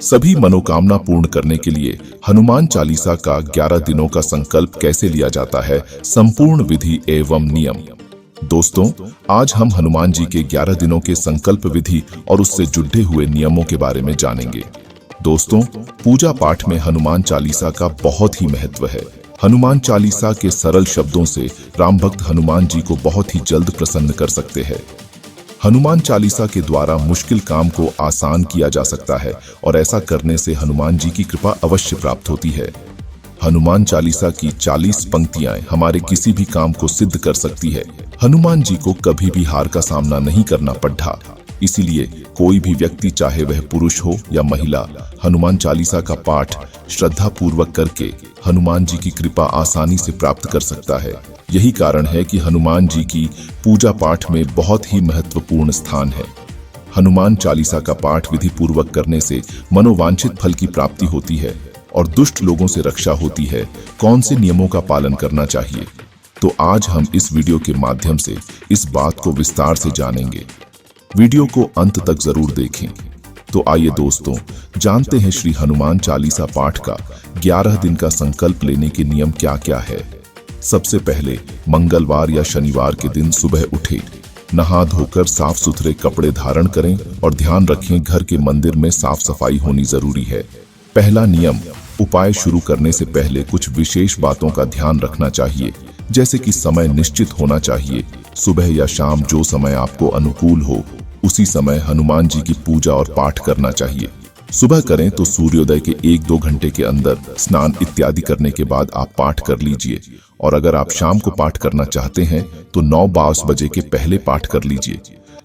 सभी मनोकामना पूर्ण करने के लिए हनुमान चालीसा का 11 दिनों का संकल्प कैसे लिया जाता है, संपूर्ण विधि एवं नियम। दोस्तों, आज हम हनुमान जी के 11 दिनों के संकल्प विधि और उससे जुड़े हुए नियमों के बारे में जानेंगे। दोस्तों, पूजा पाठ में हनुमान चालीसा का बहुत ही महत्व है। हनुमान चालीसा के सरल शब्दों से राम भक्त हनुमान जी को बहुत ही जल्द प्रसन्न कर सकते हैं। हनुमान चालीसा के द्वारा मुश्किल काम को आसान किया जा सकता है और ऐसा करने से हनुमान जी की कृपा अवश्य प्राप्त होती है। हनुमान चालीसा की 40 पंक्तियां हमारे किसी भी काम को सिद्ध कर सकती है। हनुमान जी को कभी भी हार का सामना नहीं करना पड़ा, इसीलिए कोई भी व्यक्ति, चाहे वह पुरुष हो या महिला, हनुमान चालीसा का पाठ श्रद्धा पूर्वक करके हनुमान जी की कृपा आसानी से प्राप्त कर सकता है। यही कारण है कि हनुमान जी की पूजा पाठ में बहुत ही महत्वपूर्ण स्थान है। हनुमान चालीसा का पाठ विधि पूर्वक करने से मनोवांछित फल की प्राप्ति होती है और दुष्ट लोगों से रक्षा होती है। कौन से नियमों का पालन करना चाहिए, तो आज हम इस वीडियो के माध्यम से इस बात को विस्तार से जानेंगे। वीडियो को अंत तक जरूर देखें। तो आइए दोस्तों, जानते हैं श्री हनुमान चालीसा पाठ का 11 दिन का संकल्प लेने के नियम क्या क्या है। सबसे पहले मंगलवार या शनिवार के दिन सुबह उठे, नहा धोकर साफ सुथरे कपड़े धारण करें और ध्यान रखें घर के मंदिर में साफ सफाई होनी जरूरी है। पहला नियम, उपाय शुरू करने से पहले कुछ विशेष बातों का ध्यान रखना चाहिए, जैसे कि समय निश्चित होना चाहिए। सुबह या शाम जो समय आपको अनुकूल हो, उसी समय हनुमान जी की पूजा और पाठ करना चाहिए। सुबह करें तो सूर्योदय के 1-2 घंटे के अंदर स्नान इत्यादि करने के बाद आप पाठ कर लीजिए, और अगर आप शाम को पाठ करना चाहते हैं तो 9-10 बजे के पहले पाठ कर लीजिए।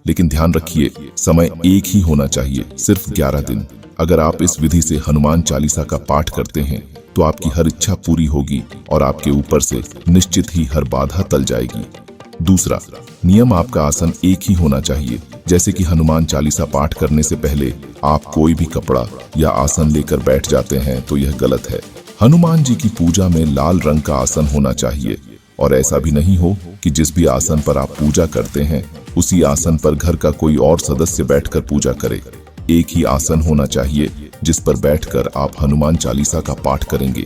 लेकिन ध्यान रखिए, समय एक ही होना चाहिए, सिर्फ 11 दिन। अगर आप इस विधि से हनुमान चालीसा का पाठ करते हैं तो आपकी हर इच्छा पूरी होगी और आपके ऊपर से निश्चित ही हर बाधा टल जाएगी। दूसरा नियम, आपका आसन एक ही होना चाहिए। जैसे कि हनुमान चालीसा पाठ करने से पहले आप कोई भी कपड़ा या आसन लेकर बैठ जाते हैं तो यह गलत है। हनुमान जी की पूजा में लाल रंग का आसन होना चाहिए, और ऐसा भी नहीं हो कि जिस भी आसन पर आप पूजा करते हैं उसी आसन पर घर का कोई और सदस्य बैठकर पूजा करे। एक ही आसन होना चाहिए जिस पर बैठकर आप हनुमान चालीसा का पाठ करेंगे।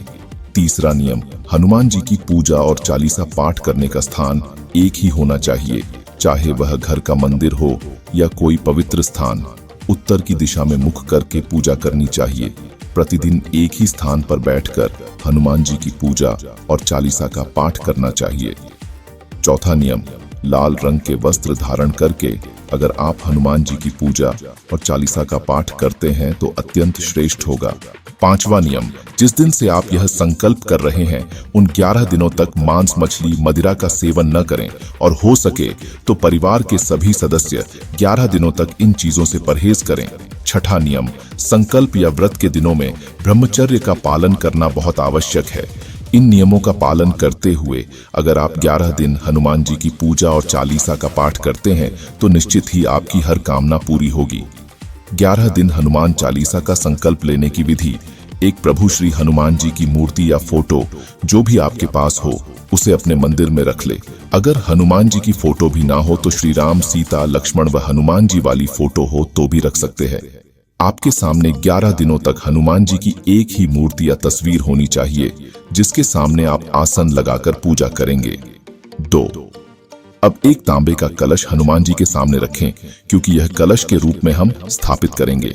तीसरा नियम, हनुमान जी की पूजा और चालीसा पाठ करने का स्थान एक ही होना चाहिए, चाहे वह घर का मंदिर हो या कोई पवित्र स्थान। उत्तर की दिशा में मुख करके पूजा करनी चाहिए। प्रतिदिन एक ही स्थान पर बैठकर हनुमान जी की पूजा और चालीसा का पाठ करना चाहिए। चौथा नियम, लाल रंग के वस्त्र धारण करके अगर आप हनुमान जी की पूजा और चालीसा का पाठ करते हैं तो अत्यंत श्रेष्ठ होगा। पांचवा नियम, जिस दिन से आप यह संकल्प कर रहे हैं उन 11 दिनों तक मांस, मछली, मदिरा का सेवन न करें, और हो सके तो परिवार के सभी सदस्य 11 दिनों तक इन चीजों से परहेज करें। छठा नियम, संकल्प या व्रत के दिनों में ब्रह्मचर्य का पालन करना बहुत आवश्यक है। इन नियमों का पालन करते हुए अगर आप 11 दिन हनुमान जी की पूजा और चालीसा का पाठ करते हैं तो निश्चित ही आपकी हर कामना पूरी होगी। 11 दिन हनुमान चालीसा का संकल्प लेने की विधि, एक प्रभु श्री हनुमान जी की मूर्ति या फोटो जो भी आपके पास हो उसे अपने मंदिर में रख ले। अगर हनुमान जी की फोटो भी ना हो तो श्री राम, सीता, लक्ष्मण व हनुमान जी वाली फोटो हो तो भी रख सकते हैं। आपके सामने 11 दिनों तक हनुमान जी की एक ही मूर्ति या तस्वीर होनी चाहिए जिसके सामने आप आसन लगाकर पूजा करेंगे। 2, अब एक तांबे का कलश हनुमान जी के सामने रखें, क्योंकि यह कलश के रूप में हम स्थापित करेंगे।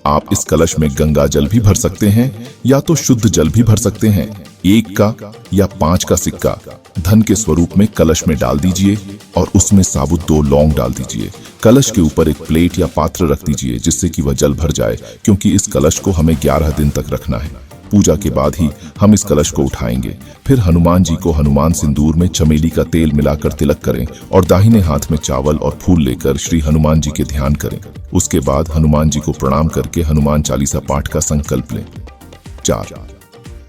आप इस कलश में गंगा जल भी भर सकते हैं या तो शुद्ध जल भी भर सकते हैं। 1 का या 5 का सिक्का धन के स्वरूप में कलश में डाल दीजिए और उसमें साबुत 2 लौंग डाल दीजिए। कलश के ऊपर एक प्लेट या पात्र रख दीजिए जिससे कि वह जल भर जाए, क्योंकि इस कलश को हमें 11 दिन तक रखना है। पूजा के बाद ही हम इस कलश को उठाएंगे। फिर हनुमान जी को हनुमान सिंदूर में चमेली का तेल मिलाकर तिलक करें और दाहिने हाथ में चावल और फूल लेकर श्री हनुमान जी के ध्यान करें। उसके बाद हनुमान जी को प्रणाम करके हनुमान चालीसा पाठ का संकल्प लें। 4,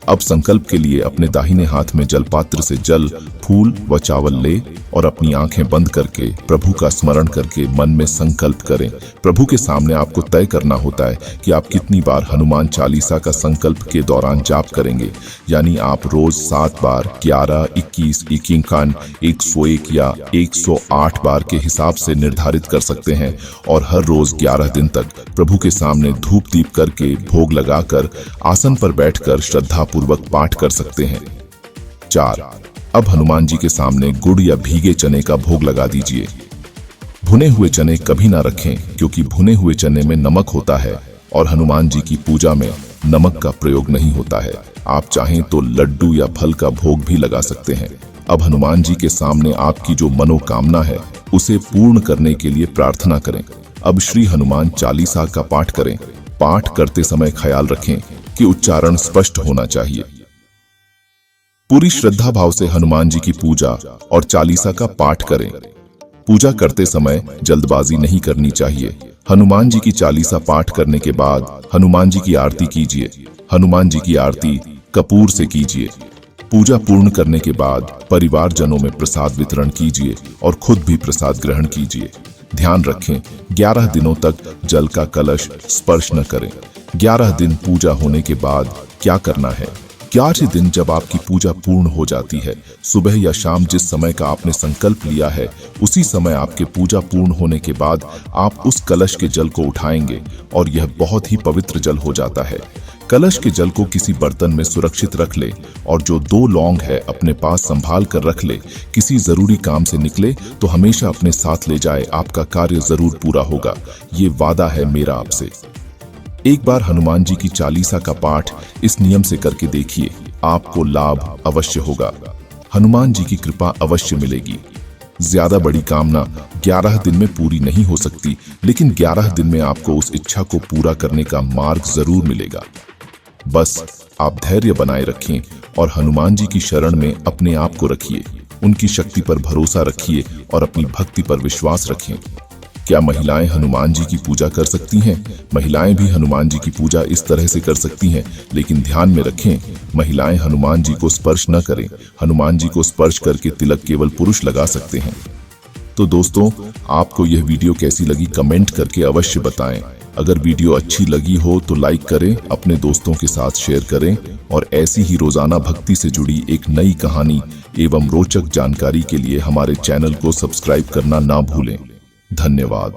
अब संकल्प के लिए अपने दाहिने हाथ में जलपात्र से जल, फूल व चावल ले और अपनी आंखें बंद करके प्रभु का स्मरण करके मन में संकल्प करें। प्रभु के सामने आपको तय करना होता है कि आप कितनी बार हनुमान चालीसा का संकल्प के दौरान जाप करेंगे। यानी आप रोज 7 बार, 11, 21, 51, 101 या 108 बार के हिसाब से निर्धारित कर सकते हैं और हर रोज 11 दिन तक प्रभु के सामने धूप दीप करके भोग लगाकर आसन पर बैठकर श्रद्धापूर्वक पाठ कर सकते हैं। 4. अब हनुमान जी के सामने गुड़ या भीगे चने का भोग लगा दीजिए। भुने हुए चने कभी ना रखें, क्योंकि भुने हुए चने में नमक होता है और हनुमान जी की पूजा में नमक का प्रयोग नहीं होता है। आप चाहें तो लड्डू या फल का भोग भी लगा सकते हैं। अब हनुमान जी के सामने आपकी जो मनोकामना है उसे पूर्ण करने के लिए प्रार्थना करें। अब श्री हनुमान चालीसा का पाठ करें। पाठ करते समय ख्याल रखें कि उच्चारण स्पष्ट होना चाहिए। पूरी श्रद्धा भाव से हनुमान जी की पूजा और चालीसा का पाठ करें। पूजा करते समय जल्दबाजी नहीं करनी चाहिए। हनुमान जी की चालीसा पाठ करने के बाद हनुमान जी की आरती कीजिए। हनुमान जी की आरती कपूर से कीजिए। पूजा पूर्ण करने के बाद परिवारजनों में प्रसाद वितरण कीजिए और खुद भी प्रसाद ग्रहण कीजिए। ध्यान रखें, 11 दिनों तक जल का कलश स्पर्श न करें। 11 दिन पूजा होने के बाद क्या करना है? 11वें दिन जब आपकी पूजा पूर्ण हो जाती है, सुबह या शाम जिस समय का आपने संकल्प लिया है उसी समय आपके पूजा पूर्ण होने के बाद आप उस कलश के जल को उठाएंगे और यह बहुत ही पवित्र जल हो जाता है। कलश के जल को किसी बर्तन में सुरक्षित रख ले और जो 2 लौंग है अपने पास संभाल कर रख ले। किसी जरूरी काम से निकले तो हमेशा अपने साथ ले जाए, आपका कार्य जरूर पूरा होगा। ये वादा है मेरा आपसे। एक बार हनुमान जी की चालीसा का पाठ इस नियम से करके देखिए, आपको लाभ अवश्य होगा। हनुमान जी की कृपा अवश्य मिलेगी। ज्यादा बड़ी कामना 11 दिन में पूरी नहीं हो सकती, लेकिन 11 दिन में आपको उस इच्छा को पूरा करने का मार्ग जरूर मिलेगा। बस आप धैर्य बनाए रखें और हनुमान जी की शरण में अपने आप को रखिए। उनकी शक्ति पर भरोसा रखिए और अपनी भक्ति पर विश्वास रखें। क्या महिलाएं हनुमान जी की पूजा कर सकती हैं? महिलाएं भी हनुमान जी की पूजा इस तरह से कर सकती हैं, लेकिन ध्यान में रखें, महिलाएं हनुमान जी को स्पर्श न करें। हनुमान जी को स्पर्श करके तिलक केवल पुरुष लगा सकते हैं। तो दोस्तों, आपको यह वीडियो कैसी लगी कमेंट करके अवश्य बताएं। अगर वीडियो अच्छी लगी हो तो लाइक करें, अपने दोस्तों के साथ शेयर करें और ऐसी ही रोजाना भक्ति से जुड़ी एक नई कहानी एवं रोचक जानकारी के लिए हमारे चैनल को सब्सक्राइब करना ना भूलें। धन्यवाद।